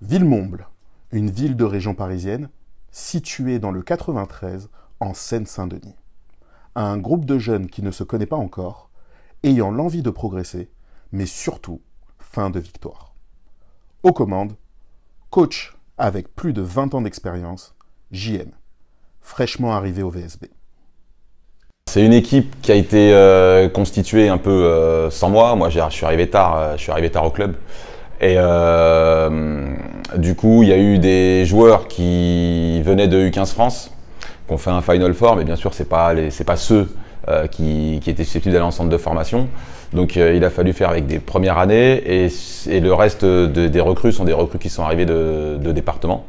Villemomble, une ville de région parisienne, située dans le 93 en Seine-Saint-Denis. Un groupe de jeunes qui ne se connaît pas encore, ayant l'envie de progresser, mais surtout faim de victoire. Aux commandes, coach avec plus de 20 ans d'expérience, JM, fraîchement arrivé au VSB. C'est une équipe qui a été constituée un peu sans moi. Moi, je suis arrivé tard au club. Et du coup, il y a eu des joueurs qui venaient de U15 France, qui ont fait un Final Four, mais bien sûr, c'est pas ceux qui étaient susceptibles d'aller en centre de formation. Donc, il a fallu faire avec des premières années, et le reste des recrues sont des recrues qui sont arrivées de départements.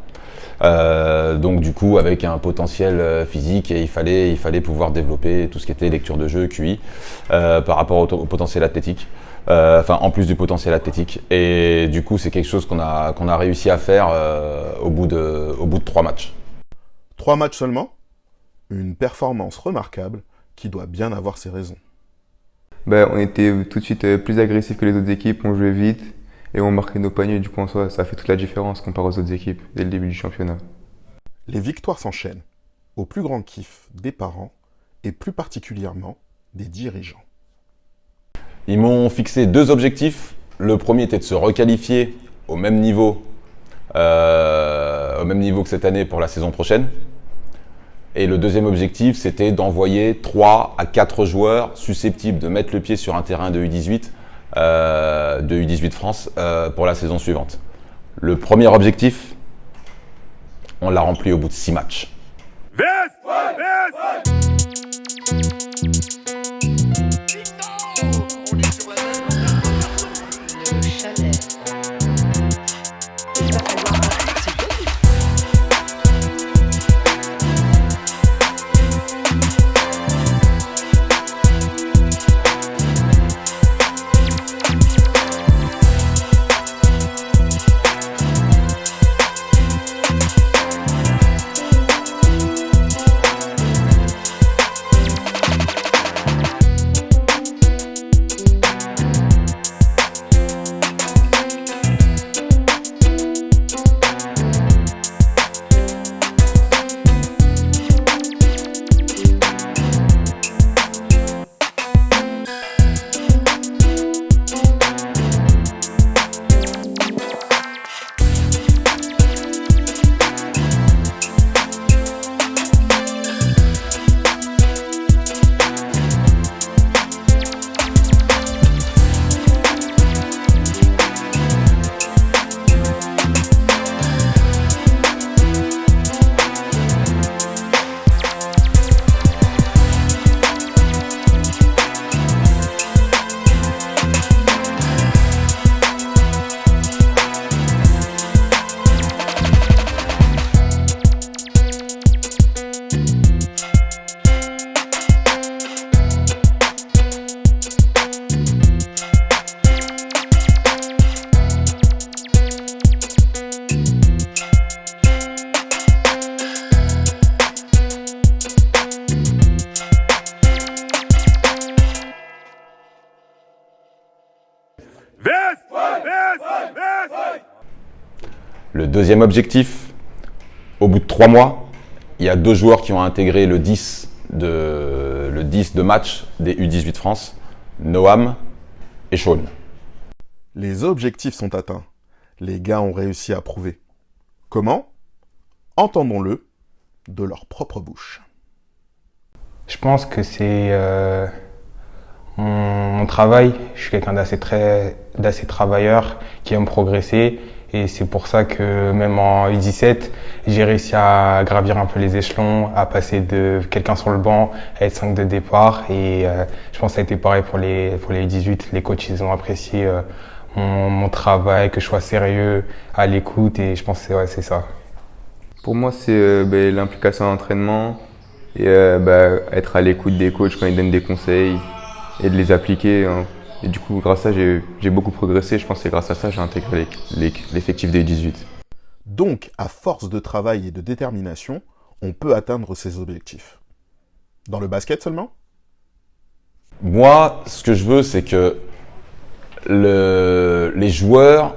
Donc du coup avec un potentiel physique, et il fallait pouvoir développer tout ce qui était lecture de jeu, QI, par rapport au potentiel athlétique, en plus du potentiel athlétique. Et du coup c'est quelque chose qu'on a réussi à faire au bout de 3 matchs. 3 matchs seulement? Une performance remarquable qui doit bien avoir ses raisons. On était tout de suite plus agressifs que les autres équipes, on jouait vite. Et on marquait nos paniers, du coup en soi, ça fait toute la différence comparé aux autres équipes dès le début du championnat. Les victoires s'enchaînent, au plus grand kiff des parents et plus particulièrement des dirigeants. Ils m'ont fixé 2 objectifs. Le premier était de se requalifier au même niveau que cette année pour la saison prochaine. Et le deuxième objectif, c'était d'envoyer 3 à 4 joueurs susceptibles de mettre le pied sur un terrain de U18 France pour la saison suivante. Le premier objectif, on l'a rempli au bout de 6 matchs. Le deuxième objectif, au bout de 3 mois, il y a 2 joueurs qui ont intégré le 10 de match des U18 France, Noam et Sean. Les objectifs sont atteints. Les gars ont réussi à prouver. Comment? Entendons-le de leur propre bouche. Je pense que c'est mon travail. Je suis quelqu'un d'assez travailleur qui aime progresser. Et c'est pour ça que même en U17, j'ai réussi à gravir un peu les échelons, à passer de quelqu'un sur le banc à être 5 de départ. Et je pense que ça a été pareil pour les U18. Les coachs, ils ont apprécié mon travail, que je sois sérieux, à l'écoute. Et je pense que c'est ça. Pour moi, c'est l'implication à l'entraînement et être à l'écoute des coachs quand ils donnent des conseils et de les appliquer. Et du coup, grâce à ça, j'ai beaucoup progressé. Je pense que c'est grâce à ça que j'ai intégré l'effectif des U18. Donc, à force de travail et de détermination, on peut atteindre ses objectifs. Dans le basket seulement ? Moi, ce que je veux, c'est que les joueurs,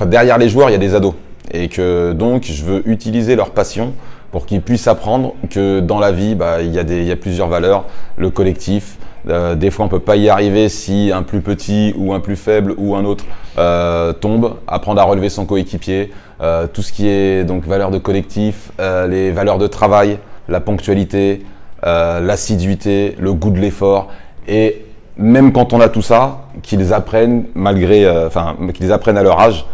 derrière les joueurs, il y a des ados. Et que donc, je veux utiliser leur passion pour qu'ils puissent apprendre que dans la vie, il y a plusieurs valeurs. Le collectif, des fois on peut pas y arriver si un plus petit ou un plus faible ou un autre tombe. Apprendre à relever son coéquipier, tout ce qui est donc valeurs de collectif, les valeurs de travail, la ponctualité, l'assiduité, le goût de l'effort. Et même quand on a tout ça, qu'ils apprennent qu'ils apprennent à leur âge,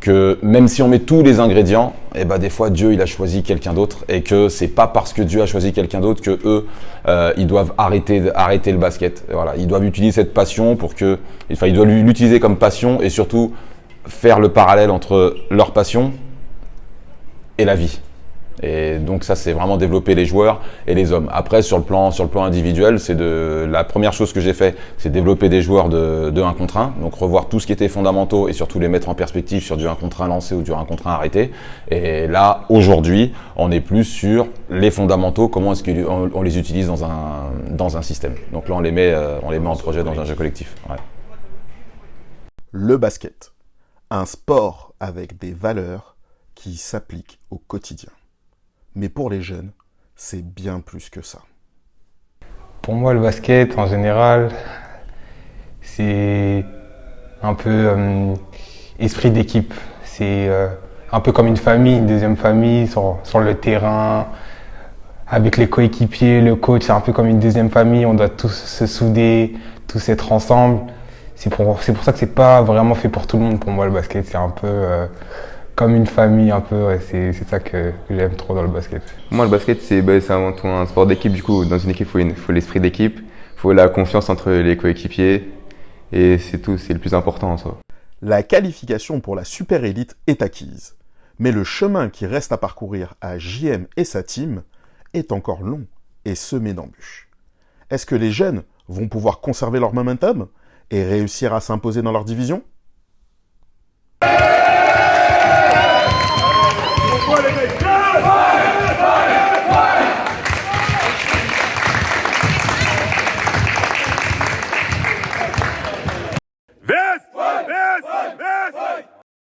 que même si on met tous les ingrédients, des fois Dieu il a choisi quelqu'un d'autre et que c'est pas parce que Dieu a choisi quelqu'un d'autre que eux ils doivent arrêter le basket. Voilà, ils doivent utiliser cette passion ils doivent l'utiliser comme passion et surtout faire le parallèle entre leur passion et la vie. Et donc ça c'est vraiment développer les joueurs et les hommes. Après sur le plan individuel, la première chose que j'ai fait, c'est développer des joueurs de 1 contre 1, donc revoir tout ce qui était fondamentaux et surtout les mettre en perspective sur du 1 contre 1 lancé ou du 1 contre 1 arrêté. Et là aujourd'hui, on est plus sur les fondamentaux, comment est-ce qu'on les utilise dans un système. Donc là on les met en projet dans un jeu collectif. Ouais. Le basket, un sport avec des valeurs qui s'appliquent au quotidien. Mais pour les jeunes, c'est bien plus que ça. Pour moi, le basket, en général, c'est un peu esprit d'équipe. C'est un peu comme une famille, une deuxième famille sur le terrain, avec les coéquipiers, le coach. C'est un peu comme une deuxième famille. On doit tous se souder, tous être ensemble. C'est pour ça que c'est pas vraiment fait pour tout le monde. Pour moi, le basket, c'est un peu comme une famille, un peu. Ouais, c'est ça que j'aime trop dans le basket. Moi, le basket, c'est avant tout un sport d'équipe. Du coup, dans une équipe, il faut l'esprit d'équipe, il faut la confiance entre les coéquipiers. Et c'est tout, c'est le plus important en soi. La qualification pour la super élite est acquise. Mais le chemin qui reste à parcourir à JM et sa team est encore long et semé d'embûches. Est-ce que les jeunes vont pouvoir conserver leur momentum et réussir à s'imposer dans leur division ? Pourquoi les